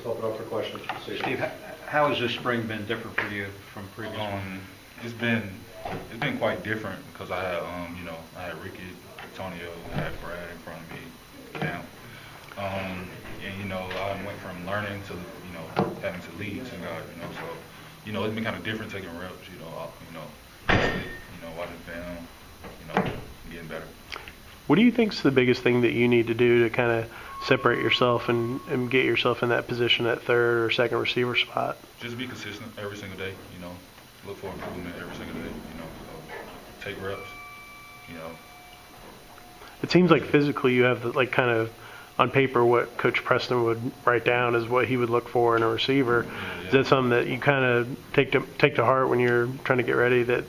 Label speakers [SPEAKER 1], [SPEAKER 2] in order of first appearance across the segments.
[SPEAKER 1] Open up for questions.
[SPEAKER 2] Steve, how has this spring been different for you from previous ones?
[SPEAKER 3] It's been quite different because I had I had Ricky, Antonio, I had Brad in front of me, Cam, and I went from learning to having to lead some guys, so it's been kind of different taking reps, watching film, getting better.
[SPEAKER 4] What do you think is the biggest thing that you need to do to kind of separate yourself and get yourself in that position at third or second receiver spot?
[SPEAKER 3] Just be consistent every single day, look for improvement every single day, so take reps,
[SPEAKER 4] It seems like physically you have kind of on paper what Coach Preston would write down is what he would look for in a receiver.
[SPEAKER 3] Yeah.
[SPEAKER 4] Is that something that you kind of take to heart when you're trying to get ready, that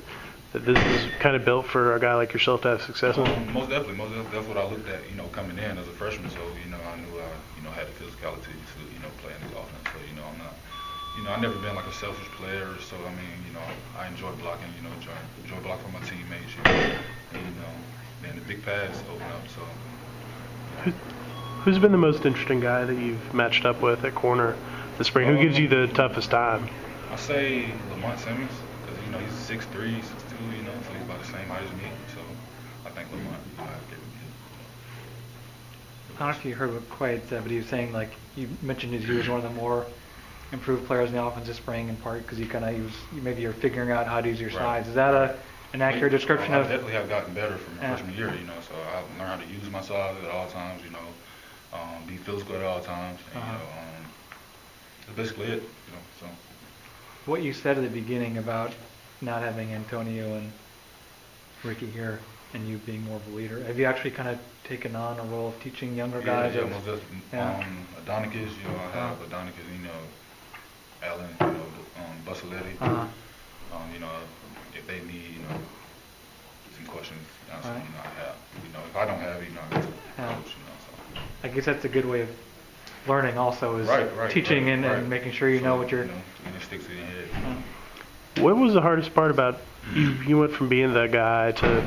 [SPEAKER 4] this is kind of built for a guy like yourself to have success in?
[SPEAKER 3] Most definitely. That's what I looked at, coming in as a freshman. So, I knew I had the physicality to, play in this offense. So, I'm not, I've never been like a selfish player. So, I enjoy blocking, enjoy blocking for my teammates, and, then the big pass open up. So.
[SPEAKER 4] Who's been the most interesting guy that you've matched up with at corner this spring? Who gives you the toughest time?
[SPEAKER 3] I say Lamont Simmons, because, he's 6'3", 6'2", so he's about the same height as me. So I think Lamont, I get him.
[SPEAKER 5] I don't know if you heard what Quaid said, but he was saying, like, you mentioned he was one of the more improved players in the offense this spring, in part because maybe you're figuring out how to use your size. Is that an accurate description of?
[SPEAKER 3] I definitely have gotten better from my freshman year, so I learned how to use my size at all times, be physical at all times, and, that's basically it, so.
[SPEAKER 5] What you said at the beginning about not having Antonio and Ricky here and you being more of a leader, have you actually kind of taken on a role of teaching younger guys?
[SPEAKER 3] Yeah, most definitely. Adonicus, I have Adonicus, Allen, Bussaletti, if they need, some questions, answers,
[SPEAKER 5] right.
[SPEAKER 3] I have, if I don't have it, I go to the coach, so.
[SPEAKER 5] I guess that's a good way of learning also is teaching and making sure know what you're.
[SPEAKER 3] And it sticks in your head.
[SPEAKER 4] What was the hardest part about you went from being that guy to,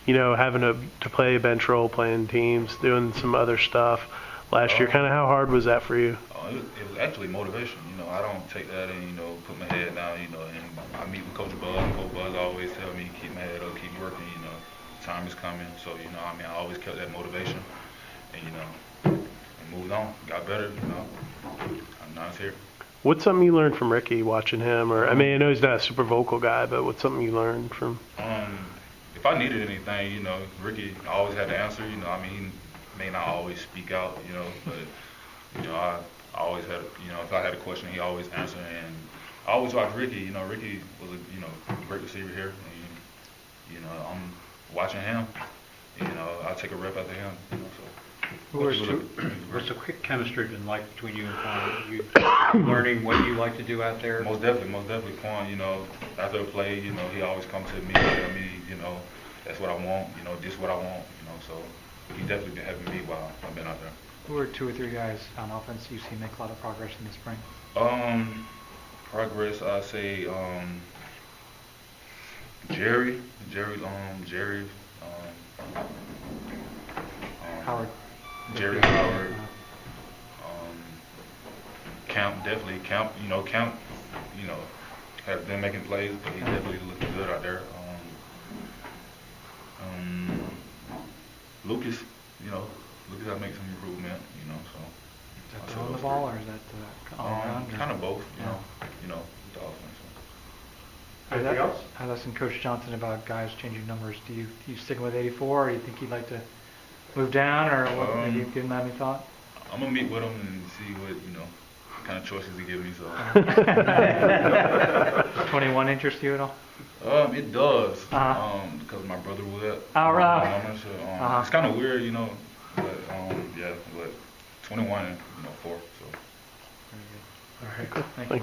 [SPEAKER 4] having to play a bench role, playing teams, doing some other stuff last year? Kind of how hard was that for you?
[SPEAKER 3] It was actually motivation. I don't take that and, put my head down, and I meet with Coach Buzz, and Coach Buzz always tell me, keep my head up, keep working, time is coming. So, I always kept that motivation and, moved on, got better, now it's here.
[SPEAKER 4] What's something you learned from Ricky watching him? Or I know he's not a super vocal guy, but what's something you learned from?
[SPEAKER 3] If I needed anything, Ricky always had the answer. He may not always speak out, but I always had, if I had a question, he always answered. And I always watched Ricky. Ricky was a great receiver here. And, I'm watching him. I take a rep after him. So.
[SPEAKER 2] What's the quick chemistry been like between you and Quan? You learning what you like to do out there?
[SPEAKER 3] Most definitely. Quan, after a play, he always comes to me, tell me, that's what I want, this is what I want, so he definitely been helping me while I've been out there.
[SPEAKER 5] Who are 2 or 3 guys on offense you see make a lot of progress in the spring?
[SPEAKER 3] Progress, I say, Jerry,
[SPEAKER 5] Howard.
[SPEAKER 3] Jerry Howard, Camp, definitely. Camp, has been making plays, but he definitely looking good out there. Lucas, Lucas got to make some improvement, so.
[SPEAKER 5] Is that throwing the ball or is that all around?
[SPEAKER 3] Kind of both, the offense.
[SPEAKER 1] Anything else?
[SPEAKER 5] I listened to Coach Johnson about guys changing numbers. Do you stick with 84 or do you think you'd like to move down, or what, have you given that any thought?
[SPEAKER 3] I'm going to meet with him and see what, kind of choices he gives me. So.
[SPEAKER 5] 21 interest you at all?
[SPEAKER 3] It does, because my brother would.
[SPEAKER 5] Oh, right.
[SPEAKER 3] So, it's kind of weird, but, but 21 and, 4, so.
[SPEAKER 5] All right, good. Thank you.